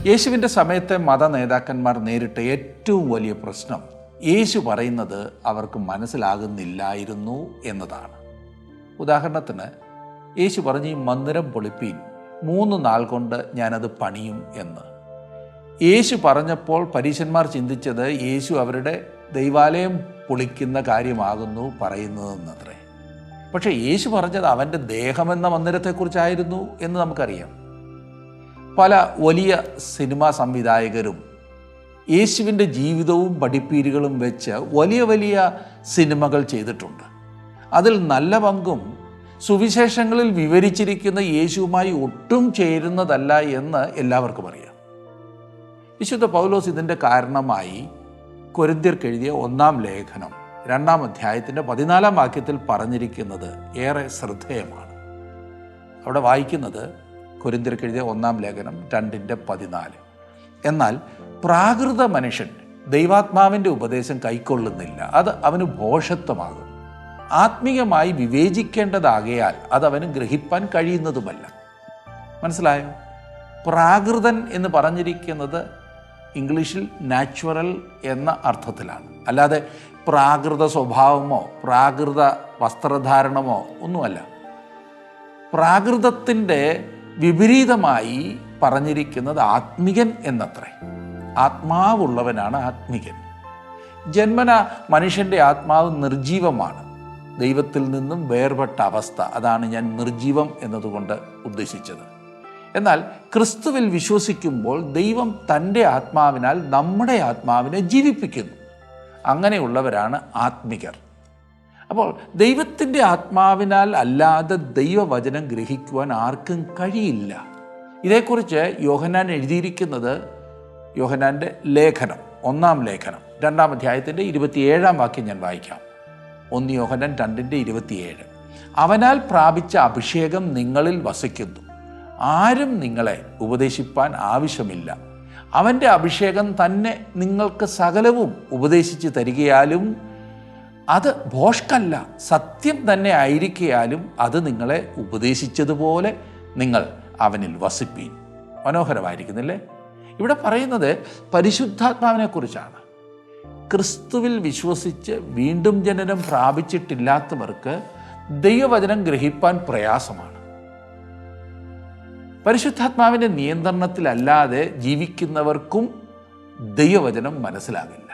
യേശുവിൻ്റെ സമയത്തെ മത നേതാക്കന്മാർ നേരിട്ട ഏറ്റവും വലിയ പ്രശ്നം യേശു പറയുന്നത് അവർക്ക് മനസ്സിലാകുന്നില്ലായിരുന്നു എന്നതാണ്. ഉദാഹരണത്തിന് യേശു പറഞ്ഞ് ഈ മന്ദിരം പൊളിപ്പീൻ 3 നാൾ കൊണ്ട് ഞാനത് പണിയും എന്ന്. യേശു പറഞ്ഞപ്പോൾ പരീശന്മാർ ചിന്തിച്ചത് യേശു അവരുടെ ദൈവാലയം പൊളിക്കുന്ന കാര്യമാകുന്നു പറയുന്നതെന്നത്രേ. പക്ഷേ യേശു പറഞ്ഞത് അവൻ്റെ ദേഹമെന്ന മന്ദിരത്തെക്കുറിച്ചായിരുന്നു എന്ന് നമുക്കറിയാം. പല വലിയ സിനിമാ സംവിധായകരും യേശുവിൻ്റെ ജീവിതവും പഠിപ്പീരുകളും വെച്ച് വലിയ വലിയ സിനിമകൾ ചെയ്തിട്ടുണ്ട്. അതിൽ നല്ല പങ്കും സുവിശേഷങ്ങളിൽ വിവരിച്ചിരിക്കുന്ന യേശുവുമായി ഒട്ടും ചേരുന്നതല്ല എന്ന് എല്ലാവർക്കും അറിയാം. വിശുദ്ധ പൗലോസ് ഇതിൻ്റെ കാരണമായി കൊരിന്ത്യർക്ക് എഴുതിയ 1-ാം ലേഖനം 2-ാം അധ്യായത്തിൻ്റെ 14-ാം വാക്യത്തിൽ പറഞ്ഞിരിക്കുന്നത് ഏറെ ശ്രദ്ധേയമാണ്. അവിടെ വായിക്കുന്നത് കൊരിന്ത്യർക്ക് എഴുതിയ 1-ാം ലേഖനം 2:14. എന്നാൽ പ്രാകൃത മനുഷ്യൻ ദൈവാത്മാവിൻ്റെ ഉപദേശം കൈക്കൊള്ളുന്നില്ല, അത് അവന് ഭോഷത്വമാകും. ആത്മീയമായി വിവേചിക്കേണ്ടതാകയാൽ അതവന് ഗ്രഹിപ്പാൻ കഴിയുന്നതുമല്ല. മനസ്സിലായോ? പ്രാകൃതൻ എന്ന് പറഞ്ഞിരിക്കുന്നത് ഇംഗ്ലീഷിൽ നാച്ചുറൽ എന്ന അർത്ഥത്തിലാണ്, അല്ലാതെ പ്രാകൃത സ്വഭാവമോ പ്രാകൃത വസ്ത്രധാരണമോ ഒന്നുമല്ല. പ്രാകൃതത്തിൻ്റെ വിപരീതമായി പറഞ്ഞിരിക്കുന്നത് ആത്മികൻ എന്നത്രേ. ആത്മാവുള്ളവനാണ് ആത്മികൻ. ജന്മന മനുഷ്യൻ്റെ ആത്മാവ് നിർജീവമാണ്, ദൈവത്തിൽ നിന്നും വേർപെട്ട അവസ്ഥ. അതാണ് ഞാൻ നിർജീവം എന്നതുകൊണ്ട് ഉദ്ദേശിച്ചത്. എന്നാൽ ക്രിസ്തുവിൽ വിശ്വസിക്കുമ്പോൾ ദൈവം തൻ്റെ ആത്മാവിനാൽ നമ്മുടെ ആത്മാവിനെ ജീവിപ്പിക്കുന്നു. അങ്ങനെയുള്ളവരാണ് ആത്മികർ. അപ്പോൾ ദൈവത്തിൻ്റെ ആത്മാവിനാൽ അല്ലാതെ ദൈവവചനം ഗ്രഹിക്കുവാൻ ആർക്കും കഴിയില്ല. ഇതേക്കുറിച്ച് യോഹന്നാൻ എഴുതിയിരിക്കുന്നത് യോഹന്നാൻ്റെ ലേഖനം 1-ാം ലേഖനം 2-ാം അധ്യായത്തിൻ്റെ 27-ാം വാക്യം ഞാൻ വായിക്കാം. 1 യോഹന്നാൻ 2:27. അവനാൽ പ്രാപിച്ച അഭിഷേകം നിങ്ങളിൽ വസിക്കുന്നു, ആരും നിങ്ങളെ ഉപദേശിപ്പാൻ ആവശ്യമില്ല. അവൻ്റെ അഭിഷേകം തന്നെ നിങ്ങൾക്ക് സകലവും ഉപദേശിച്ച് തരികയാലും അത് ഭോഷ്കല്ല, സത്യം തന്നെ ആയിരിക്കയാലും അത് നിങ്ങളെ ഉപദേശിച്ചതുപോലെ നിങ്ങൾ അവനിൽ വസിപ്പീൻ. മനോഹരമായിരിക്കുന്നില്ലേ? ഇവിടെ പറയുന്നത് പരിശുദ്ധാത്മാവിനെ കുറിച്ചാണ്. ക്രിസ്തുവിൽ വിശ്വസിച്ച് വീണ്ടും ജനനം പ്രാപിച്ചിട്ടില്ലാത്തവർക്ക് ദൈവവചനം ഗ്രഹിപ്പാൻ പ്രയാസമാണ്. പരിശുദ്ധാത്മാവിൻ്റെ നിയന്ത്രണത്തിലല്ലാതെ ജീവിക്കുന്നവർക്കും ദൈവവചനം മനസ്സിലാകില്ല.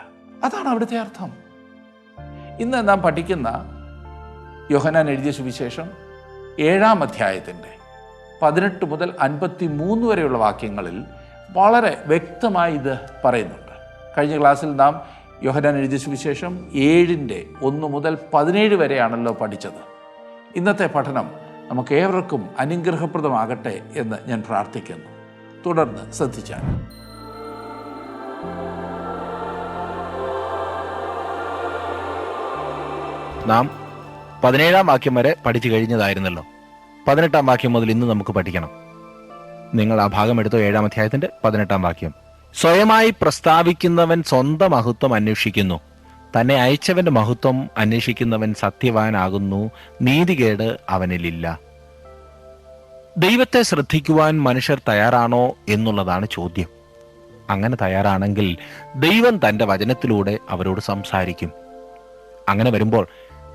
അതാണ് അവിടുത്തെ അർത്ഥം. ഇന്ന് നാം പഠിക്കുന്ന യോഹന്നാൻ എഴുതിയ സുവിശേഷം 7-ാം അധ്യായത്തിൻ്റെ 18 മുതൽ 53 വരെയുള്ള വാക്യങ്ങളിൽ വളരെ വ്യക്തമായി ഇത് പറയുന്നുണ്ട്. കഴിഞ്ഞ ക്ലാസ്സിൽ നാം യോഹന്നാൻ എഴുതിയ സുവിശേഷം 7:1 മുതൽ 17 വരെയാണല്ലോ പഠിച്ചത്. ഇന്നത്തെ പഠനം നമുക്ക് ഏവർക്കും അനുഗ്രഹപ്രദമാകട്ടെ എന്ന് ഞാൻ പ്രാർത്ഥിക്കുന്നു. തുടർന്ന് ശ്രദ്ധിച്ചാൽ നാം 17-ാം വാക്യം വരെ പഠിച്ചു കഴിഞ്ഞതായിരുന്നല്ലോ. 18-ാം വാക്യം മുതൽ ഇന്ന് നമുക്ക് പഠിക്കണം. നിങ്ങൾ ആ ഭാഗം എടുത്തോ. 7-ാം അധ്യായത്തിന്റെ 18-ാം വാക്യം. സ്വയമായി പ്രസ്താവിക്കുന്നവൻ സ്വന്തം മഹത്വം അന്വേഷിക്കുന്നു, തന്നെ അയച്ചവന്റെ മഹത്വം അന്വേഷിക്കുന്നവൻ സത്യവാനാകുന്നു, നീതികേട് അവനിലില്ല. ദൈവത്തെ ശ്രദ്ധിക്കുവാൻ മനുഷ്യർ തയ്യാറാണോ എന്നുള്ളതാണ് ചോദ്യം. അങ്ങനെ തയ്യാറാണെങ്കിൽ ദൈവം തൻ്റെ വചനത്തിലൂടെ അവരോട് സംസാരിക്കും. അങ്ങനെ വരുമ്പോൾ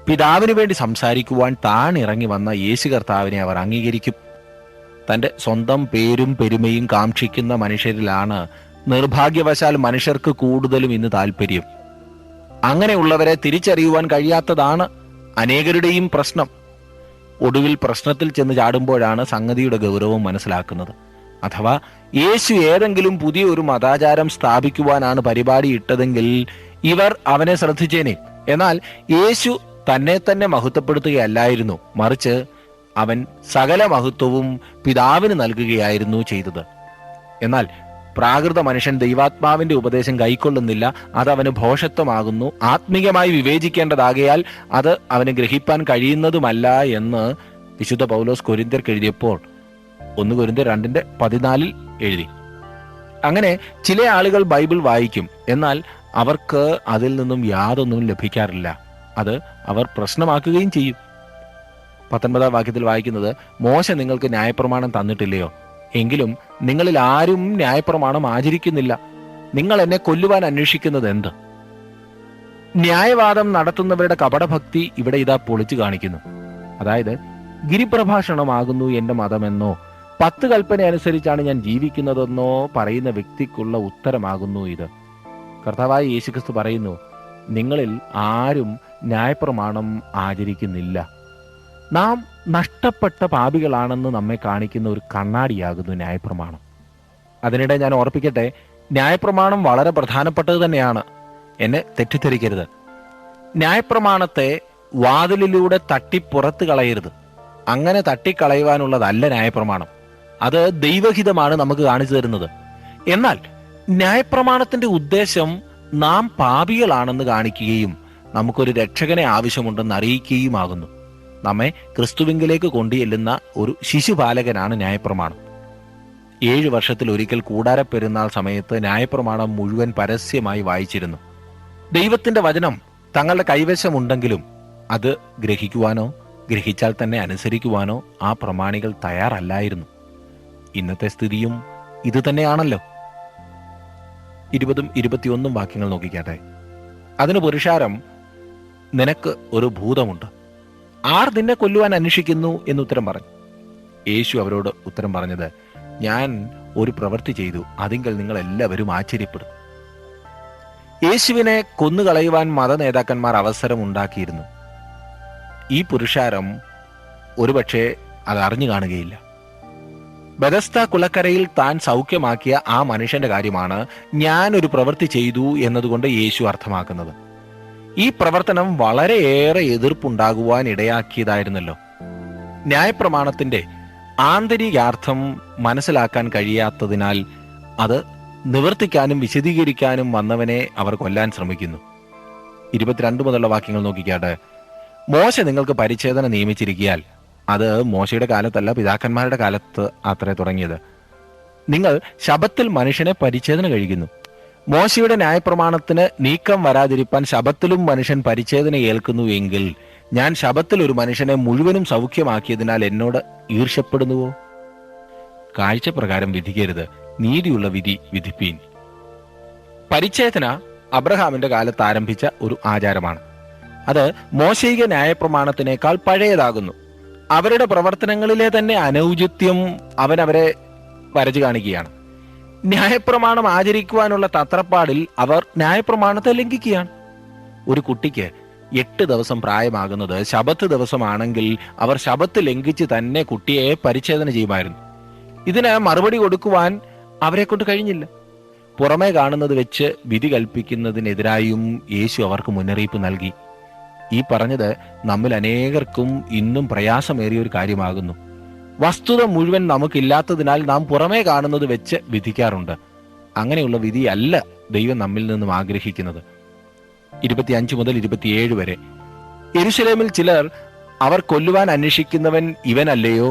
പിതാവിന് വേണ്ടി സംസാരിക്കുവാൻ താൻ ഇറങ്ങി വന്ന യേശു കർത്താവിനെ അവർ അംഗീകരിക്കും. തൻ്റെ സ്വന്തം പേരും പെരുമയും കാക്ഷിക്കുന്ന മനുഷ്യരിലാണ് നിർഭാഗ്യവശാൽ മനുഷ്യർക്ക് കൂടുതലും ഇന്ന് താല്പര്യം. അങ്ങനെയുള്ളവരെ തിരിച്ചറിയുവാൻ കഴിയാത്തതാണ് അനേകരുടെയും പ്രശ്നം. ഒടുവിൽ പ്രശ്നത്തിൽ ചെന്ന് ചാടുമ്പോഴാണ് സംഗതിയുടെ ഗൗരവം മനസ്സിലാക്കുന്നത്. അഥവാ യേശു ഏതെങ്കിലും പുതിയ ഒരു മതാചാരം സ്ഥാപിക്കുവാനാണ് പരിപാടി ഇട്ടതെങ്കിൽ ഇവർ അവനെ ശ്രദ്ധിച്ചേനെ. എന്നാൽ യേശു തന്നെ തന്നെ മഹത്വപ്പെടുത്തുകയല്ലായിരുന്നു, മറിച്ച് അവൻ സകല മഹത്വവും പിതാവിന് നൽകുകയായിരുന്നു ചെയ്തത്. എന്നാൽ പ്രാകൃത മനുഷ്യൻ ദൈവാത്മാവിന്റെ ഉപദേശം കൈക്കൊള്ളുന്നില്ല, അത് അവന് ഭോഷത്വമാകുന്നു. ആത്മീയമായി വിവേചിക്കേണ്ടതാകയാൽ അത് അവന് ഗ്രഹിപ്പാൻ കഴിയുന്നതുമല്ല എന്ന് വിശുദ്ധ പൗലോസ് കൊരിന്ത്യർക്ക് എഴുതിയപ്പോൾ 1 കൊരിന്ത്യർ 2:14 എഴുതി. അങ്ങനെ ചില ആളുകൾ ബൈബിൾ വായിക്കും, എന്നാൽ അവർക്ക് അതിൽ നിന്നും യാതൊന്നും ലഭിക്കാറില്ല. അത് അവർ പ്രശ്നമാക്കുകയും ചെയ്യും. 19-ാം വാക്യത്തിൽ വായിക്കുന്നത്, മോശ നിങ്ങൾക്ക് ന്യായപ്രമാണം തന്നിട്ടില്ലയോ? എങ്കിലും നിങ്ങളിൽ ആരും ന്യായപ്രമാണം ആചരിക്കുന്നില്ല. നിങ്ങൾ എന്നെ കൊല്ലുവാൻ അന്വേഷിക്കുന്നത് എന്ത്? ന്യായവാദം നടത്തുന്നവരുടെ കപടഭക്തി ഇവിടെ ഇതാ പൊളിച്ചു കാണിക്കുന്നു. അതായത്, ഗിരിപ്രഭാഷണമാകുന്നു എന്റെ മതമെന്നോ 10 കൽപ്പന അനുസരിച്ചാണ് ഞാൻ ജീവിക്കുന്നതെന്നോ പറയുന്ന വ്യക്തിക്കുള്ള ഉത്തരമാകുന്നു ഇത്. കർത്താവായ യേശുക്രിസ്തു പറയുന്നു, നിങ്ങളിൽ ആരും ന്യായപ്രമാണം ആചരിക്കുന്നില്ല. നാം നഷ്ടപ്പെട്ട പാപികളാണെന്ന് നമ്മെ കാണിക്കുന്ന ഒരു കണ്ണാടിയാകുന്നു ന്യായപ്രമാണം. അതിനിടെ ഞാൻ ഓർപ്പിക്കട്ടെ, ന്യായപ്രമാണം വളരെ പ്രധാനപ്പെട്ടത് തന്നെയാണ്. എന്നെ തെറ്റിദ്ധരിക്കരുത്. ന്യായപ്രമാണത്തെ വാതിലിലൂടെ തട്ടി പുറത്ത് കളയരുത്. അങ്ങനെ തട്ടിക്കളയുവാനുള്ളതല്ല ന്യായപ്രമാണം. അത് ദൈവഹിതമാണ് നമുക്ക് കാണിച്ചു തരുന്നത്. എന്നാൽ ന്യായപ്രമാണത്തിന്റെ ഉദ്ദേശം നാം പാപികളാണെന്ന് കാണിക്കുകയും നമുക്കൊരു രക്ഷകനെ ആവശ്യമുണ്ടെന്ന് അറിയിക്കുകയുമാകുന്നു. നമ്മെ ക്രിസ്തുവിങ്കിലേക്ക് കൊണ്ടുചെല്ലുന്ന ഒരു ശിശുപാലകനാണ് ന്യായപ്രമാണം. 7 വർഷത്തിൽ ഒരിക്കൽ കൂടാര പെരുന്നാൾ സമയത്ത് ന്യായപ്രമാണം മുഴുവൻ പരസ്യമായി വായിച്ചിരുന്നു. ദൈവത്തിന്റെ വചനം തങ്ങളുടെ കൈവശമുണ്ടെങ്കിലും അത് ഗ്രഹിക്കുവാനോ ഗ്രഹിച്ചാൽ തന്നെ അനുസരിക്കുവാനോ ആ പ്രമാണികൾ തയ്യാറല്ലായിരുന്നു. ഇന്നത്തെ സ്ഥിതിയും ഇത് തന്നെയാണല്ലോ. 20-21 വാക്യങ്ങൾ നോക്കിക്കാട്ടെ. അതിന് പുരുഷാരം, നിനക്ക് ഒരു ഭൂതമുണ്ട്, ആർ നിന്നെ കൊല്ലുവാൻ അന്വേഷിക്കുന്നു എന്നുത്തരം പറഞ്ഞു. യേശു അവരോട് ഉത്തരം പറഞ്ഞത്, ഞാൻ ഒരു പ്രവൃത്തി ചെയ്തു, അതിങ്കൽ നിങ്ങൾ എല്ലാവരും ആശ്ചര്യപ്പെടും. യേശുവിനെ കൊന്നുകളയുവാൻ മത നേതാക്കന്മാർ അവസരം ഉണ്ടാക്കിയിരുന്നു. ഈ പുരുഷാരം ഒരുപക്ഷെ അത് അറിഞ്ഞു കാണുകയില്ല. ബെഥസ്ദ കുളക്കരയിൽ താൻ സൗഖ്യമാക്കിയ ആ മനുഷ്യന്റെ കാര്യമാണ് ഞാൻ ഒരു പ്രവൃത്തി ചെയ്തു എന്നതുകൊണ്ട് യേശു അർത്ഥമാക്കുന്നത്. ഈ പ്രവർത്തനം വളരെയേറെ എതിർപ്പുണ്ടാകുവാൻ ഇടയാക്കിയതായിരുന്നല്ലോ. ന്യായപ്രമാണത്തിന്റെ ആന്തരികാർത്ഥം മനസ്സിലാക്കാൻ കഴിയാത്തതിനാൽ അത് നിവർത്തിക്കാനും വിശദീകരിക്കാനും വന്നവനെ അവർ കൊല്ലാൻ ശ്രമിക്കുന്നു. 22 മുതലുള്ള വാക്യങ്ങൾ നോക്കിക്കാട്ടെ. മോശ നിങ്ങൾക്ക് പരിച്ഛേദന നിയമിച്ചിരിക്കയാൽ, അത് മോശയുടെ കാലത്തല്ല പിതാക്കന്മാരുടെ കാലത്ത് അത്രേ തുടങ്ങിയത്, നിങ്ങൾ ശബത്തിൽ മനുഷ്യനെ പരിച്ഛേദന കഴിക്കുന്നു. മോശയുടെ ന്യായപ്രമാണത്തിന് നീക്കം വരാതിരിപ്പാൻ ശബത്തിലും മനുഷ്യൻ പരിച്ഛേദന ഏൽക്കുന്നു എങ്കിൽ ഞാൻ ശബത്തിൽ ഒരു മനുഷ്യനെ മുഴുവനും സൗഖ്യമാക്കിയതിനാൽ എന്നോട് ഈർഷ്യപ്പെടുന്നുവോ? കാഴ്ചപ്രകാരം വിധിക്കരുത്, നീതിയുള്ള വിധി വിധിപ്പീൻ. പരിച്ഛേദന അബ്രഹാമിന്റെ കാലത്ത് ആരംഭിച്ച ഒരു ആചാരമാണ്. അത് മോശയിക ന്യായപ്രമാണത്തിനേക്കാൾ പഴയതാകുന്നു. അവരുടെ പ്രവർത്തനങ്ങളിലെ തന്നെ അനൗചിത്യം അവരെ വരച്ചു കാണിക്കുകയാണ്. ന്യായപ്രമാണം ആചരിക്കുവാനുള്ള തത്രപ്പാടിൽ അവർ ന്യായപ്രമാണത്തെ ലംഘിക്കുകയാണ്. ഒരു കുട്ടിക്ക് 8 ദിവസം പ്രായമാകുന്നത് ശബത്ത് ദിവസമാണെങ്കിൽ അവർ ശബത്ത് ലംഘിച്ച് തന്നെ കുട്ടിയെ പരിച്ഛേദന ചെയ്യുമായിരുന്നു. ഇതിന് മറുപടി കൊടുക്കുവാൻ അവരെ കൊണ്ട് കഴിഞ്ഞില്ല. പുറമേ കാണുന്നത് വെച്ച് വിധി കൽപ്പിക്കുന്നതിനെതിരായും യേശു അവർക്ക് മുന്നറിയിപ്പ് നൽകി. ഈ പറഞ്ഞത് നമ്മിൽ അനേകർക്കും ഇന്നും പ്രയാസമേറിയ ഒരു കാര്യമാകുന്നു. വസ്തുത മുഴുവൻ നമുക്കില്ലാത്തതിനാൽ നാം പുറമേ കാണുന്നത് വെച്ച് വിധിക്കാറുണ്ട്. അങ്ങനെയുള്ള വിധിയല്ല ദൈവം നമ്മിൽ നിന്നും ആഗ്രഹിക്കുന്നത്. 25 മുതൽ 27 വരെ. യെരൂശലേമിൽ ചിലർ, അവർ കൊല്ലുവാൻ അന്വേഷിക്കുന്നവൻ ഇവനല്ലയോ?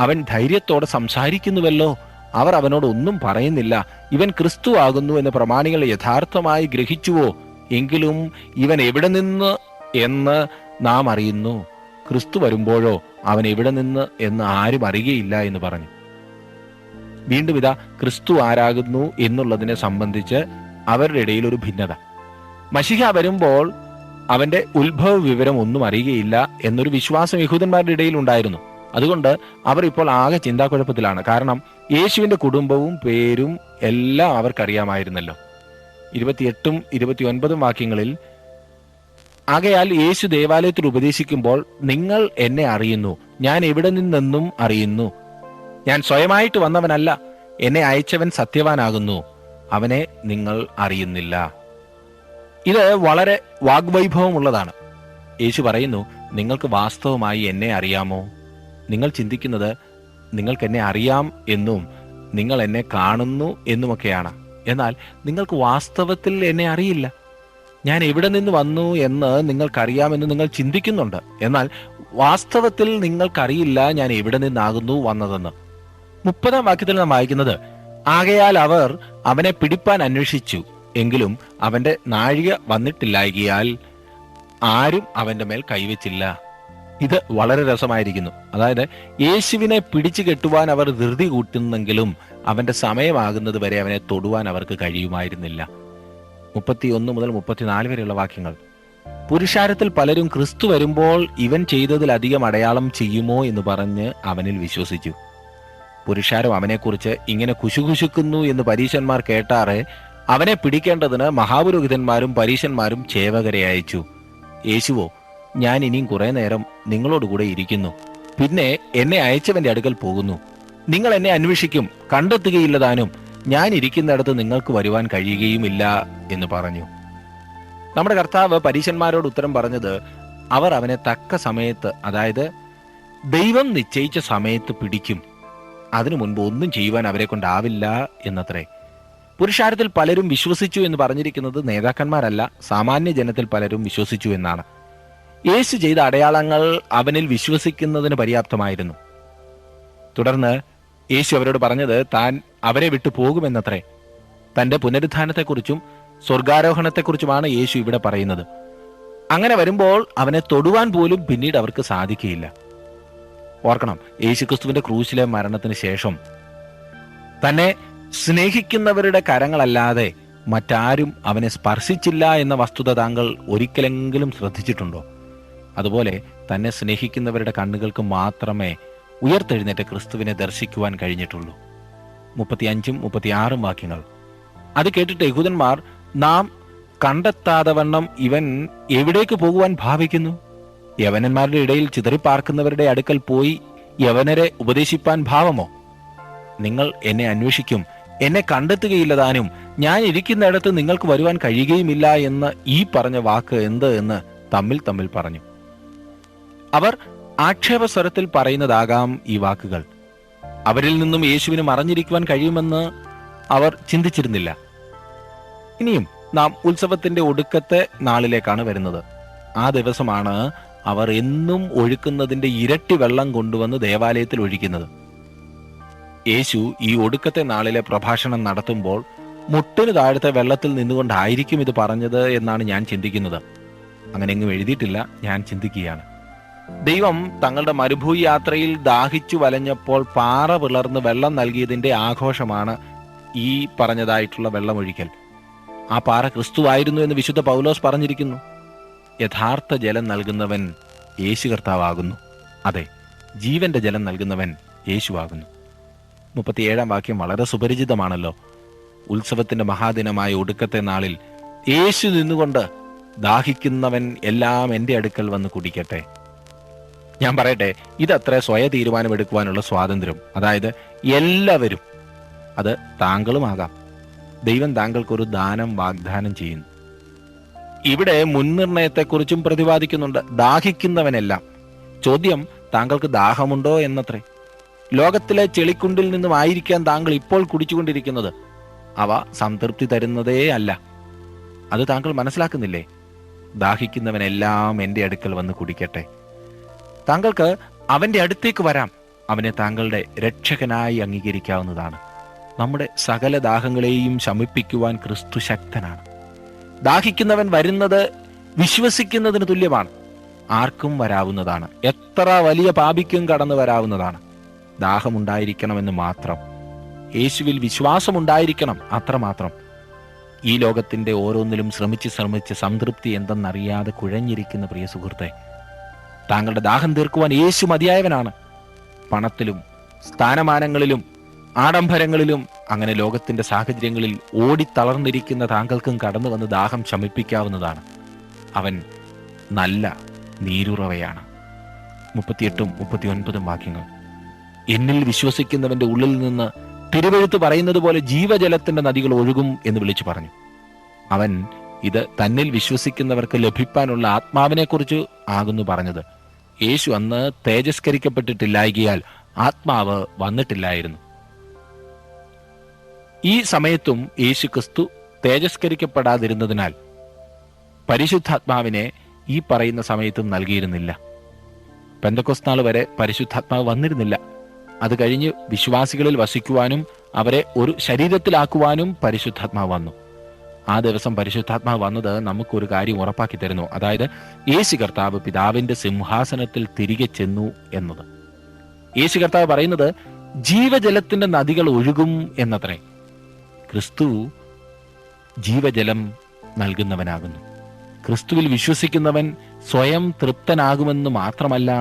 അവൻ ധൈര്യത്തോടെ സംസാരിക്കുന്നുവല്ലോ. അവർ അവനോട് ഒന്നും പറയുന്നില്ല. ഇവൻ ക്രിസ്തു ആകുന്നു എന്ന് പ്രമാണികൾ യഥാർത്ഥമായി ഗ്രഹിച്ചുവോ? എങ്കിലും ഇവൻ എവിടെ നിന്ന് എന്ന് നാം അറിയുന്നു. ക്രിസ്തു വരുമ്പോഴോ അവൻ എവിടെ നിന്ന് എന്ന് ആരും അറിയുകയില്ല എന്ന് പറഞ്ഞു. വീണ്ടും ഇതാ ക്രിസ്തു ആരാകുന്നു എന്നുള്ളതിനെ സംബന്ധിച്ച് അവരുടെ ഇടയിൽ ഒരു ഭിന്നത. മശിഹ വരുമ്പോൾ അവന്റെ ഉത്ഭവ വിവരം ഒന്നും അറിയുകയില്ല എന്നൊരു വിശ്വാസം യഹൂദന്മാരുടെ ഇടയിൽ ഉണ്ടായിരുന്നു. അതുകൊണ്ട് അവർ ഇപ്പോൾ ആകെ ചിന്താക്കുഴപ്പത്തിലാണ്. കാരണം യേശുവിന്റെ കുടുംബവും പേരും എല്ലാം അവർക്കറിയാമായിരുന്നല്ലോ. 28ഉം 29ഉം വാക്യങ്ങളിൽ, ആകയാൽ യേശു ദേവാലയത്തിൽ ഉപദേശിക്കുമ്പോൾ, നിങ്ങൾ എന്നെ അറിയുന്നു, ഞാൻ എവിടെ നിന്നെന്നും അറിയുന്നു. ഞാൻ സ്വയമായിട്ട് വന്നവനല്ല, എന്നെ അയച്ചവൻ സത്യവാനാകുന്നു, അവനെ നിങ്ങൾ അറിയുന്നില്ല. ഇത് വളരെ വാഗ്വൈഭവമുള്ളതാണ്. യേശു പറയുന്നു, നിങ്ങൾക്ക് വാസ്തവമായി എന്നെ അറിയാമോ? നിങ്ങൾ ചിന്തിക്കുന്നത് നിങ്ങൾക്ക് എന്നെ അറിയാം എന്നും നിങ്ങൾ എന്നെ കാണുന്നു എന്നുമൊക്കെയാണ്. എന്നാൽ നിങ്ങൾക്ക് വാസ്തവത്തിൽ എന്നെ അറിയില്ല. ഞാൻ എവിടെ നിന്ന് വന്നു എന്ന് നിങ്ങൾക്കറിയാമെന്ന് നിങ്ങൾ ചിന്തിക്കുന്നുണ്ട്. എന്നാൽ വാസ്തവത്തിൽ നിങ്ങൾക്കറിയില്ല ഞാൻ എവിടെ നിന്നാകുന്നു വന്നതെന്ന്. 30-ാം വാക്യത്തിൽ നാം വായിക്കുന്നത്, ആകയാൽ അവർ അവനെ പിടിപ്പാൻ അന്വേഷിച്ചു, എങ്കിലും അവന്റെ നാഴിക വന്നിട്ടില്ലായകയാൽ ആരും അവന്റെ മേൽ കൈവച്ചില്ല. ഇത് വളരെ രസമായിരിക്കുന്നു. അതായത് യേശുവിനെ പിടിച്ചു കെട്ടുവാൻ അവർ ധൃതി കൂട്ടുന്നെങ്കിലും അവന്റെ സമയമാകുന്നത് വരെ അവനെ തൊടുവാൻ അവർക്ക് കഴിയുമായിരുന്നില്ല. 31 മുതൽ 34 വരെയുള്ള വാക്യങ്ങൾ. പുരുഷാരത്തിൽ പലരും ക്രിസ്തു വരുമ്പോൾ ഇവൻ ചെയ്തതിലധികം അടയാളം ചെയ്യുമോ എന്ന് പറഞ്ഞ് അവനിൽ വിശ്വസിച്ചു. പുരുഷാരം അവനെക്കുറിച്ച് ഇങ്ങനെ കുശുകുശുക്കുന്നു എന്ന് പരീശന്മാർ കേട്ടാറെ അവനെ പിടിക്കേണ്ടതിന് മഹാപുരോഹിതന്മാരും പരീശന്മാരും ചേവകരെ അയച്ചു. യേശുവോ, ഞാൻ ഇനിയും കുറെ നേരം നിങ്ങളോടുകൂടെ ഇരിക്കുന്നു, പിന്നെ എന്നെ അയച്ചവന്റെ അടുക്കൽ പോകുന്നു. നിങ്ങൾ എന്നെ അന്വേഷിക്കും, കണ്ടെത്തുകയില്ല താനും. ഞാൻ ഇരിക്കുന്നിടത്ത് നിങ്ങൾക്ക് വരുവാൻ കഴിയുകയുമില്ല എന്ന് പറഞ്ഞു. നമ്മുടെ കർത്താവ് പരീശന്മാരോട് ഉത്തരം പറഞ്ഞത് അവർ അവനെ തക്ക സമയത്ത്, അതായത് ദൈവം നിശ്ചയിച്ച സമയത്ത് പിടിക്കും, അതിനു മുൻപ് ഒന്നും ചെയ്യുവാൻ അവരെ കൊണ്ടാവില്ല എന്നത്രേ. പുരുഷാരത്തിൽ പലരും വിശ്വസിച്ചു എന്ന് പറഞ്ഞിരിക്കുന്നത് നേതാക്കന്മാരല്ല, സാമാന്യ ജനത്തിൽ പലരും വിശ്വസിച്ചു എന്നാണ്. യേശു ചെയ്ത അടയാളങ്ങൾ അവനിൽ വിശ്വസിക്കുന്നതിന് പര്യാപ്തമായിരുന്നു. തുടർന്ന് യേശു അവരോട് പറഞ്ഞത് താൻ അവരെ വിട്ടു പോകുമെന്നത്രേ. തന്റെ പുനരുത്ഥാനത്തെക്കുറിച്ചും സ്വർഗാരോഹണത്തെക്കുറിച്ചുമാണ് യേശു ഇവിടെ പറയുന്നത്. അങ്ങനെ വരുമ്പോൾ അവനെ തൊടുവാൻ പോലും പിന്നീട് അവർക്ക് സാധിക്കുകയില്ല. ഓർക്കണം, യേശുക്രിസ്തുവിന്റെ ക്രൂശിലെ മരണത്തിന് ശേഷം തന്നെ സ്നേഹിക്കുന്നവരുടെ കരങ്ങളല്ലാതെ മറ്റാരും അവനെ സ്പർശിച്ചില്ല എന്ന വസ്തുത താങ്കൾ ഒരിക്കലെങ്കിലും ശ്രദ്ധിച്ചിട്ടുണ്ടോ? അതുപോലെ തന്നെ സ്നേഹിക്കുന്നവരുടെ കണ്ണുകൾക്ക് മാത്രമേ ഉയർത്തെഴുന്നേറ്റ ക്രിസ്തുവിനെ ദർശിക്കുവാൻ കഴിഞ്ഞിട്ടുള്ളൂ. 35 36 വാക്യങ്ങൾ. അത് കേട്ടിട്ട് യഹൂദന്മാർ, നാം കണ്ടെത്താതെ വണ്ണം ഇവൻ എവിടേക്ക് പോകുവാൻ ഭാവിക്കുന്നു? യവനന്മാരുടെ ഇടയിൽ ചിതറിപ്പാർക്കുന്നവരുടെ അടുക്കൽ പോയി യവനരെ ഉപദേശിപ്പാൻ ഭാവമോ? നിങ്ങൾ എന്നെ അന്വേഷിക്കും, എന്നെ കണ്ടെത്തുകയില്ല താനും. ഞാൻ ഇരിക്കുന്നിടത്ത് നിങ്ങൾക്ക് വരുവാൻ കഴിയുകയുമില്ല എന്ന് ഈ പറഞ്ഞ വാക്ക് എന്ത് എന്ന് തമ്മിൽ പറഞ്ഞു. അവർ ആക്ഷേപസ്വരത്തിൽ പറയുന്നതാകാം ഈ വാക്കുകൾ. അവരിൽ നിന്നും യേശുവിന് മറഞ്ഞിരിക്കുവാൻ കഴിയുമെന്ന് അവർ ചിന്തിച്ചിരുന്നില്ല. ഇനിയും നാം ഉത്സവത്തിന്റെ ഒടുക്കത്തെ നാളിലേക്കാണ് വരുന്നത്. ആ ദിവസമാണ് അവർ എന്നും ഒഴുക്കുന്നതിന്റെ ഇരട്ടി വെള്ളം കൊണ്ടുവന്ന് ദേവാലയത്തിൽ ഒഴിക്കുന്നത്. യേശു ഈ ഒടുക്കത്തെ നാളിലെ പ്രഭാഷണം നടത്തുമ്പോൾ മുട്ടിന് താഴത്തെ വെള്ളത്തിൽ നിന്നുകൊണ്ടായിരിക്കും ഇത് പറഞ്ഞത് എന്നാണ് ഞാൻ ചിന്തിക്കുന്നത്. അങ്ങനെ എങ്ങും എഴുതിയിട്ടില്ല, ഞാൻ ചിന്തിക്കുകയാണ്. ദൈവം തങ്ങളുടെ മരുഭൂമി യാത്രയിൽ ദാഹിച്ചു വലഞ്ഞപ്പോൾ പാറ പിളർന്ന് വെള്ളം നൽകിയതിന്റെ ആഘോഷമാണ് ഈ പറഞ്ഞതായിട്ടുള്ള വെള്ളമൊഴിക്കൽ. ആ പാറ ക്രിസ്തുവായിരുന്നു എന്ന് വിശുദ്ധ പൗലോസ് പറഞ്ഞിരിക്കുന്നു. യഥാർത്ഥ ജലം നൽകുന്നവൻ യേശു കർത്താവാകുന്നു. അതെ, ജീവന്റെ ജലം നൽകുന്നവൻ യേശുവാകുന്നു. 37 വാക്യം വളരെ സുപരിചിതമാണല്ലോ. ഉത്സവത്തിന്റെ മഹാദിനമായ ഒടുക്കത്തെ നാളിൽ യേശു നിന്നുകൊണ്ട്, ദാഹിക്കുന്നവൻ എല്ലാം എൻ്റെ അടുക്കൽ വന്ന് കുടിക്കട്ടെ. ഞാൻ പറയട്ടെ, ഇതത്ര സ്വയ തീരുമാനമെടുക്കുവാനുള്ള സ്വാതന്ത്ര്യം, അതായത് എല്ലാവരും, അത് താങ്കളുമാകാം. ദൈവം താങ്കൾക്കൊരു ദാനം വാഗ്ദാനം ചെയ്യുന്നു. ഇവിടെ മുൻനിർണയത്തെക്കുറിച്ചും പ്രതിപാദിക്കുന്നുണ്ട്. ദാഹിക്കുന്നവനെല്ലാം. ചോദ്യം, താങ്കൾക്ക് ദാഹമുണ്ടോ എന്നത്രേ. ലോകത്തിലെ ചെളിക്കുണ്ടിൽ നിന്നും ആയിരിക്കാൻ താങ്കൾ ഇപ്പോൾ കുടിച്ചുകൊണ്ടിരിക്കുന്നത്. അവ സംതൃപ്തി തരുന്നതേ അല്ല. അത് താങ്കൾ മനസ്സിലാക്കുന്നില്ലേ? ദാഹിക്കുന്നവനെല്ലാം എൻ്റെ അടുക്കൽ വന്ന് കുടിക്കട്ടെ. താങ്കൾക്ക് അവന്റെ അടുത്തേക്ക് വരാം. അവനെ താങ്കളുടെ രക്ഷകനായി അംഗീകരിക്കാവുന്നതാണ്. നമ്മുടെ സകല ദാഹങ്ങളെയും ശമിപ്പിക്കുവാൻ ക്രിസ്തു ശക്തനാണ്. ദാഹിക്കുന്നവൻ വരുന്നത് വിശ്വസിക്കുന്നതിന് തുല്യമാണ്. ആർക്കും വരാവുന്നതാണ്. എത്ര വലിയ പാപിക്കും കടന്നു വരാവുന്നതാണ്. ദാഹമുണ്ടായിരിക്കണമെന്ന് മാത്രം. യേശുവിൽ വിശ്വാസമുണ്ടായിരിക്കണം, അത്രമാത്രം. ഈ ലോകത്തിന്റെ ഓരോന്നിലും ശ്രമിച്ച് സംതൃപ്തി എന്തെന്നറിയാതെ കുഴഞ്ഞിരിക്കുന്ന പ്രിയ സുഹൃത്തെ, താങ്കളുടെ ദാഹം തീർക്കുവാൻ യേശു മതിയായവനാണ്. പണത്തിലും സ്ഥാനമാനങ്ങളിലും ആഡംബരങ്ങളിലും അങ്ങനെ ലോകത്തിന്റെ സാഹചര്യങ്ങളിൽ ഓടിത്തളർന്നിരിക്കുന്ന താങ്കൾക്കും കടന്നു വന്ന് ദാഹം ശമിപ്പിക്കാവുന്നതാണ്. അവൻ നല്ല നീരുറവയാണ്. 38 39 വാക്യങ്ങൾ. എന്നിൽ വിശ്വസിക്കുന്നവന്റെ ഉള്ളിൽ നിന്ന് തിരുവെഴുത്ത് പറയുന്നത് പോലെ ജീവജലത്തിന്റെ നദികൾ ഒഴുകും എന്ന് വിളിച്ചു പറഞ്ഞു. അവൻ ഇത് തന്നിൽ വിശ്വസിക്കുന്നവർക്ക് ലഭിക്കാനുള്ള ആത്മാവിനെക്കുറിച്ച് ആകുന്നു പറഞ്ഞത്. യേശു അന്ന് തേജസ്കരിക്കപ്പെട്ടിട്ടില്ലായകയാൽ ആത്മാവ് വന്നിട്ടില്ലായിരുന്നു. ഈ സമയത്തും യേശു ക്രിസ്തു തേജസ്കരിക്കപ്പെടാതിരുന്നതിനാൽ പരിശുദ്ധാത്മാവിനെ ഈ പറയുന്ന സമയത്തും നൽകിയിരുന്നില്ല. പെന്തക്കോസ്ത് നാൾ വരെ പരിശുദ്ധാത്മാവ് വന്നിരുന്നില്ല. അത് കഴിഞ്ഞ് വിശ്വാസികളിൽ വസിക്കുവാനും അവരെ ഒരു ശരീരത്തിലാക്കുവാനും പരിശുദ്ധാത്മാവ് വന്നു. ആ ദിവസം പരിശുദ്ധാത്മാവ് വന്നത് നമുക്കൊരു കാര്യം ഉറപ്പാക്കി തരുന്നു. അതായത് യേശു കർത്താവ് പിതാവിന്റെ സിംഹാസനത്തിൽ തിരികെ ചെന്നു എന്നത്. യേശു കർത്താവ് പറയുന്നത് ജീവജലത്തിന്റെ നദികൾ ഒഴുകും എന്നത്രേ. ക്രിസ്തു ജീവജലം നൽകുന്നവനാകുന്നു. ക്രിസ്തുവിൽ വിശ്വസിക്കുന്നവൻ സ്വയം തൃപ്തനാകുമെന്ന് മാത്രമല്ല,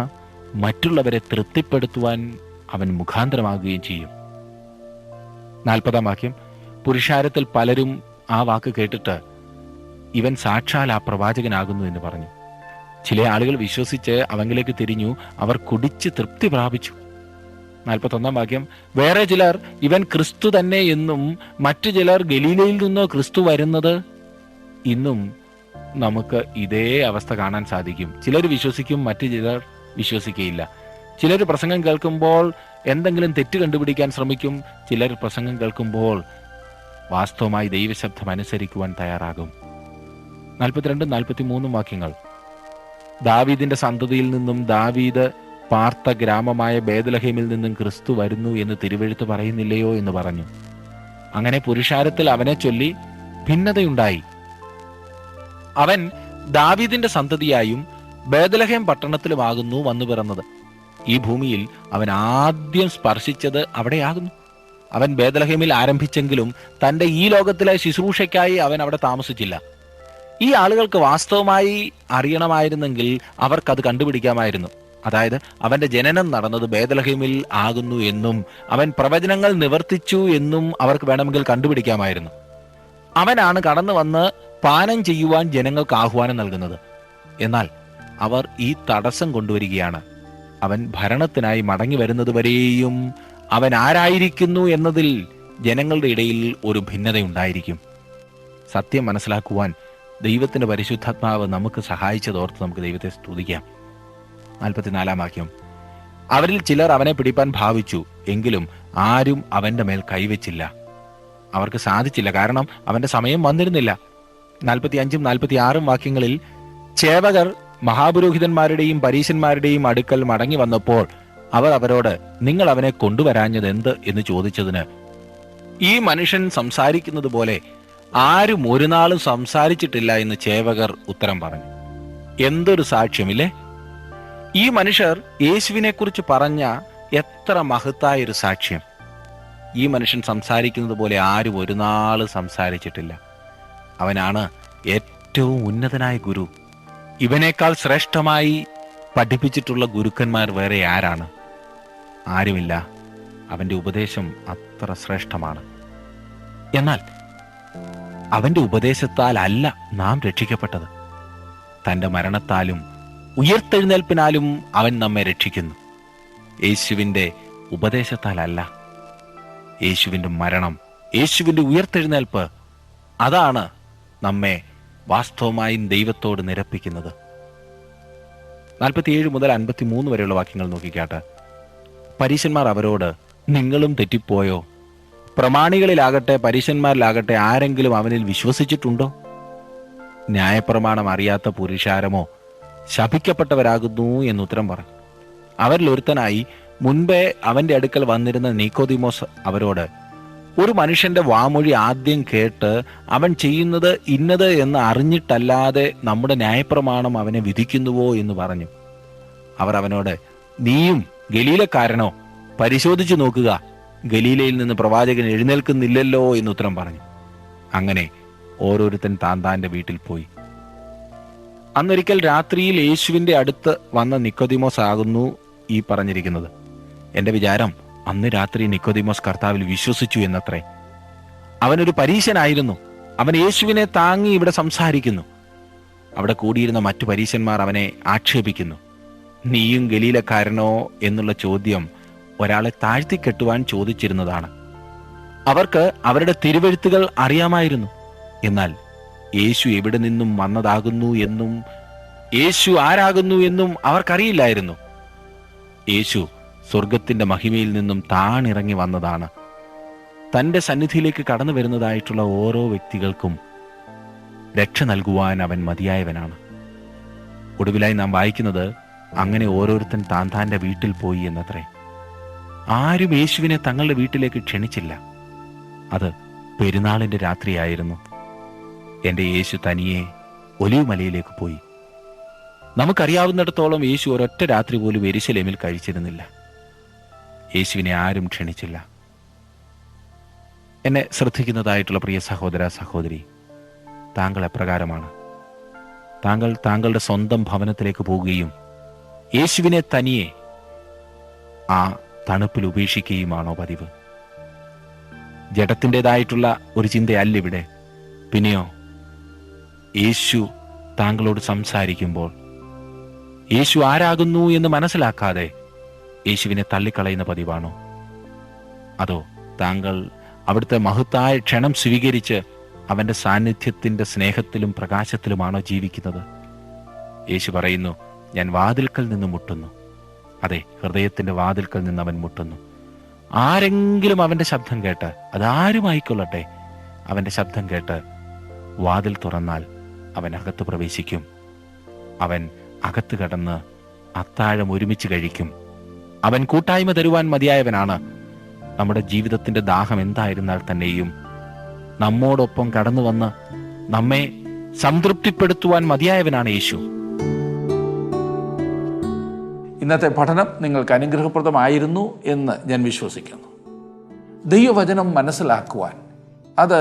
മറ്റുള്ളവരെ തൃപ്തിപ്പെടുത്തുവാൻ അവൻ മുഖാന്തരമാകുകയും ചെയ്യും. 40-ാം വാക്യം, പുരുഷാരത്തിൽ പലരും ആ വാക്ക് കേട്ടിട്ട് ഇവൻ സാക്ഷാൽ ആ പ്രവാചകനാകുന്നു എന്ന് പറഞ്ഞു. ചില ആളുകൾ വിശ്വസിച്ച് അവങ്കിലേക്ക് തിരിഞ്ഞു, അവർ കുടിച്ച് തൃപ്തി പ്രാപിച്ചു. 41-ാം വാക്യം, വേറെ ചിലർ ഇവൻ ക്രിസ്തു തന്നെ എന്നും മറ്റു ചിലർ ഗലീലയിൽ നിന്നോ ക്രിസ്തു വരുന്നത്. ഇന്നും നമുക്ക് ഇതേ അവസ്ഥ കാണാൻ സാധിക്കും. ചിലർ വിശ്വസിക്കും, മറ്റു ചിലർ വിശ്വസിക്കുകയില്ല. ചിലർ പ്രസംഗം കേൾക്കുമ്പോൾ എന്തെങ്കിലും തെറ്റ് കണ്ടുപിടിക്കാൻ ശ്രമിക്കും. ചിലർ പ്രസംഗം കേൾക്കുമ്പോൾ വാസ്തവമായി ദൈവശബ്ദം അനുസരിക്കുവാൻ തയ്യാറാകും. 42-43 വാക്യങ്ങൾ, ദാവീദിന്റെ സന്തതിയിൽ നിന്നും ദാവീദ് പാർത്ത ഗ്രാമമായ ബേത്ലഹേമിൽ നിന്നും ക്രിസ്തു വരുന്നു എന്ന് തിരുവെഴുത്ത് പറയുന്നില്ലയോ എന്ന് പറഞ്ഞു. അങ്ങനെ പുരുഷാരത്തിൽ അവനെ ചൊല്ലി ഭിന്നതയുണ്ടായി. അവൻ ദാവീദിന്റെ സന്തതിയായും ബേത്ലഹേം പട്ടണത്തിലുമാകുന്നു വന്നു പിറന്നത്. ഈ ഭൂമിയിൽ അവൻ ആദ്യം സ്പർശിച്ചത് അവിടെയാകുന്നു. അവൻ ബേത്ലഹേമിൽ ആരംഭിച്ചെങ്കിലും തന്റെ ഈ ലോകത്തിലെ ശുശ്രൂഷയ്ക്കായി അവൻ അവിടെ താമസിച്ചില്ല. ഈ ആളുകൾക്ക് വാസ്തവമായി അറിയണമായിരുന്നെങ്കിൽ അവർക്കത് കണ്ടുപിടിക്കാമായിരുന്നു. അതായത് അവന്റെ ജനനം നടന്നത് ബേത്ലഹേമിൽ ആകുന്നു എന്നും അവൻ പ്രവചനങ്ങൾ നിവർത്തിച്ചു എന്നും അവർക്ക് വേണമെങ്കിൽ കണ്ടുപിടിക്കാമായിരുന്നു. അവനാണ് കടന്നു വന്ന് പാനം ചെയ്യുവാൻ ജനങ്ങൾക്ക് ആഹ്വാനം നൽകുന്നത്. എന്നാൽ അവർ ഈ തടസ്സം കൊണ്ടുവരികയാണ്. അവൻ ഭരണത്തിനായി മടങ്ങി വരുന്നതുവരെയും അവൻ ആരായിരിക്കുന്നു എന്നതിൽ ജനങ്ങളുടെ ഇടയിൽ ഒരു ഭിന്നതയുണ്ടായിരിക്കും. സത്യം മനസ്സിലാക്കുവാൻ ദൈവത്തിന്റെ പരിശുദ്ധാത്മാവ് നമുക്ക് സഹായിച്ചതോർത്ത് നമുക്ക് ദൈവത്തെ സ്തുതിക്കാം. 44-ാം വാക്യം, അവരിൽ ചിലർ അവനെ പിടിപ്പാൻ ഭാവിച്ചു, എങ്കിലും ആരും അവന്റെ മേൽ കൈവച്ചില്ല. അവർക്ക് സാധിച്ചില്ല, കാരണം അവന്റെ സമയം വന്നിരുന്നില്ല. 45-46 വാക്യങ്ങളിൽ, ചേവകർ മഹാപുരോഹിതന്മാരുടെയും പരീശന്മാരുടെയും അടുക്കൽ മടങ്ങി വന്നപ്പോൾ അവർ അവരോട്, നിങ്ങൾ അവനെ കൊണ്ടുവരാഞ്ഞത് എന്ത് എന്ന് ചോദിച്ചതിന്, ഈ മനുഷ്യൻ സംസാരിക്കുന്നത് പോലെ ആരും ഒരു നാളും സംസാരിച്ചിട്ടില്ല എന്ന് ചേവകർ ഉത്തരം പറഞ്ഞു. എന്തൊരു സാക്ഷ്യമില്ലേ! ഈ മനുഷ്യർ യേശുവിനെ കുറിച്ച് പറഞ്ഞ എത്ര മഹത്തായൊരു സാക്ഷ്യം! ഈ മനുഷ്യൻ സംസാരിക്കുന്നത് പോലെ ആരും ഒരു നാളും സംസാരിച്ചിട്ടില്ല. അവനാണ് ഏറ്റവും ഉന്നതനായ ഗുരു. ഇവനേക്കാൾ ശ്രേഷ്ഠമായി പഠിപ്പിച്ചിട്ടുള്ള ഗുരുക്കന്മാർ വേറെ ആരാണ്? ആരുമില്ല. അവന്റെ ഉപദേശം അത്ര ശ്രേഷ്ഠമാണ്. എന്നാൽ അവന്റെ ഉപദേശത്താൽ അല്ല നാം രക്ഷിക്കപ്പെട്ടത്. തന്റെ മരണത്താലും ഉയർത്തെഴുന്നേൽപ്പിനാലും അവൻ നമ്മെ രക്ഷിക്കുന്നു. യേശുവിൻ്റെ ഉപദേശത്താലല്ല. യേശുവിൻ്റെ മരണം, യേശുവിൻ്റെ ഉയർത്തെഴുന്നേൽപ്പ്, അതാണ് നമ്മെ വാസ്തവമായും ദൈവത്തോട് നിരപ്പിക്കുന്നത്. 47 മുതൽ 53 വരെയുള്ള വാക്യങ്ങൾ നോക്കിക്കാട്ടെ. പരീശന്മാർ അവരോട്, നിങ്ങളും തെറ്റിപ്പോയോ? പ്രമാണികളിലാകട്ടെ പരീശന്മാരിലാകട്ടെ ആരെങ്കിലും അവനിൽ വിശ്വസിച്ചിട്ടുണ്ടോ? ന്യായപ്രമാണം അറിയാത്ത പുരുഷാരമോ ശപിക്കപ്പെട്ടവരാകുന്നു എന്നുത്തരം പറഞ്ഞു. അവരിൽ ഒരുത്തനായി മുൻപേ അവന്റെ അടുക്കൽ വന്നിരുന്ന നീക്കോദിമോസ് അവരോട്, ഒരു മനുഷ്യന്റെ വാമൊഴി ആദ്യം കേട്ട് അവൻ ചെയ്യുന്നത് ഇന്നത് എന്ന് അറിഞ്ഞിട്ടല്ലാതെ നമ്മുടെ ന്യായപ്രമാണം അവനെ വിധിക്കുന്നുവോ എന്ന് പറഞ്ഞു. അവർ അവനോട്, നീയും ഗലീലക്കാരനോ? പരിശോധിച്ചു നോക്കുക, ഗലീലയിൽ നിന്ന് പ്രവാചകൻ എഴുന്നേൽക്കുന്നില്ലല്ലോ എന്നുത്തരം പറഞ്ഞു. അങ്ങനെ ഓരോരുത്തൻ താന്താന്റെ വീട്ടിൽ പോയി. അന്നൊരിക്കൽ രാത്രിയിൽ യേശുവിന്റെ അടുത്ത് വന്ന നിക്കോദിമോസ് ആകുന്നു ഈ പറഞ്ഞിരിക്കുന്നത്. എന്റെ വിചാരം അന്ന് രാത്രി നിക്കോദിമോസ് കർത്താവിൽ വിശ്വസിച്ചു എന്നത്രേ. അവനൊരു പരീശനായിരുന്നു. അവൻ യേശുവിനെ താങ്ങി ഇവിടെ സംസാരിക്കുന്നു. അവിടെ കൂടിയിരുന്ന മറ്റു പരീശന്മാർ അവനെ ആക്ഷേപിക്കുന്നു. നീയും ഗലീലക്കാരനോ എന്നുള്ള ചോദ്യം ഒരാളെ താഴ്ത്തിക്കെട്ടുവാൻ ചോദിച്ചിരുന്നതാണ്. അവർക്ക് അവരുടെ തിരുവെഴുത്തുകൾ അറിയാമായിരുന്നു. എന്നാൽ യേശു എവിടെ നിന്നും വന്നതാകുന്നു എന്നും യേശു ആരാകുന്നു എന്നും അവർക്കറിയില്ലായിരുന്നു. യേശു സ്വർഗത്തിന്റെ മഹിമയിൽ നിന്നും താണിറങ്ങി വന്നതാണ്. തന്റെ സന്നിധിയിലേക്ക് കടന്നു വരുന്നതായിട്ടുള്ള ഓരോ വ്യക്തികൾക്കും രക്ഷ നൽകുവാൻ അവൻ മതിയായവനാണ്. ഒടുവിലായി നാം വായിക്കുന്നത്, അങ്ങനെ ഓരോരുത്തൻ താന്താന്റെ വീട്ടിൽ പോയി എന്നത്രേ. ആരും യേശുവിനെ തങ്ങളുടെ വീട്ടിലേക്ക് ക്ഷണിച്ചില്ല. അത് പെരുന്നാളിന്റെ രാത്രിയായിരുന്നു. എൻ്റെ യേശു തനിയെ ഒലിവ് മലയിലേക്ക് പോയി. നമുക്കറിയാവുന്നിടത്തോളം യേശു ഒരൊറ്റ രാത്രി പോലും യെരുശലേമിൽ കഴിച്ചിരുന്നില്ല. യേശുവിനെ ആരും ക്ഷണിച്ചില്ല. എന്നെ ശ്രദ്ധിക്കുന്നതായിട്ടുള്ള പ്രിയ സഹോദര സഹോദരി, താങ്കൾ എപ്രകാരമാണ്? താങ്കൾ താങ്കളുടെ സ്വന്തം ഭവനത്തിലേക്ക് പോവുകയും യേശുവിനെ തനിയെ ആ തണുപ്പിൽ ഉപേക്ഷിക്കുകയുമാണോ പതിവ്? ജഡത്തിൻ്റെതായിട്ടുള്ള ഒരു ചിന്തയല്ല ഇവിടെ. പിന്നെയോ യേശു താങ്കളോട് സംസാരിക്കുമ്പോൾ യേശു ആരാകുന്നു എന്ന് മനസ്സിലാക്കാതെ യേശുവിനെ തള്ളിക്കളയുന്ന പതിവാണോ? അതോ താങ്കൾ അവിടുത്തെ മഹത്തായ ക്ഷണം സ്വീകരിച്ച് അവൻ്റെ സാന്നിധ്യത്തിൻ്റെ സ്നേഹത്തിലും പ്രകാശത്തിലുമാണോ ജീവിക്കുന്നത്? യേശു പറയുന്നു, ഞാൻ വാതിൽക്കൽ നിന്ന് മുട്ടുന്നു. അതെ, ഹൃദയത്തിൻ്റെ വാതിൽക്കൽ നിന്ന് അവൻ മുട്ടുന്നു. ആരെങ്കിലും അവൻ്റെ ശബ്ദം കേട്ട്, അതാരുമായിക്കൊള്ളട്ടെ, അവൻ്റെ ശബ്ദം കേട്ട് വാതിൽ തുറന്നാൽ അവൻ അകത്ത് പ്രവേശിക്കും. അവൻ അകത്ത് കടന്ന് അത്താഴം ഒരുമിച്ച് കഴിക്കും. അവൻ കൂട്ടായ്മ തരുവാൻ മതിയായവനാണ്. നമ്മുടെ ജീവിതത്തിൻ്റെ ദാഹം എന്തായിരുന്നാൽ തന്നെയും നമ്മോടൊപ്പം കടന്നു വന്ന് നമ്മെ സംതൃപ്തിപ്പെടുത്തുവാൻ മതിയായവനാണ് യേശു. ഇന്നത്തെ പഠനം നിങ്ങൾക്ക് അനുഗ്രഹപ്രദമായിരുന്നു എന്ന് ഞാൻ വിശ്വസിക്കുന്നു. ദൈവവചനം മനസ്സിലാക്കുവാൻ, അത്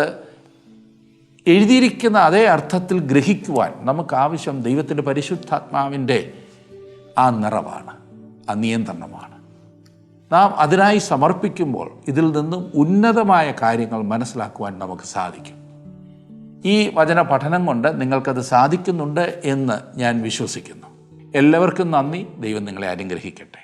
എഴുതിയിരിക്കുന്ന അതേ അർത്ഥത്തിൽ ഗ്രഹിക്കുവാൻ നമുക്ക് ആവശ്യം ദൈവത്തിൻ്റെ പരിശുദ്ധാത്മാവിൻ്റെ ആ നിറവാണ്, ആ നിയന്ത്രണമാണ്. നാം അതിനായി സമർപ്പിക്കുമ്പോൾ ഇതിൽ നിന്നും ഉന്നതമായ കാര്യങ്ങൾ മനസ്സിലാക്കുവാൻ നമുക്ക് സാധിക്കും. ഈ വചന പഠനം കൊണ്ട് നിങ്ങൾക്കത് സാധിക്കുന്നുണ്ട് എന്ന് ഞാൻ വിശ്വസിക്കുന്നു. എല്ലാവർക്കും നന്ദി. ദൈവം നിങ്ങളെ അനുഗ്രഹിക്കട്ടെ.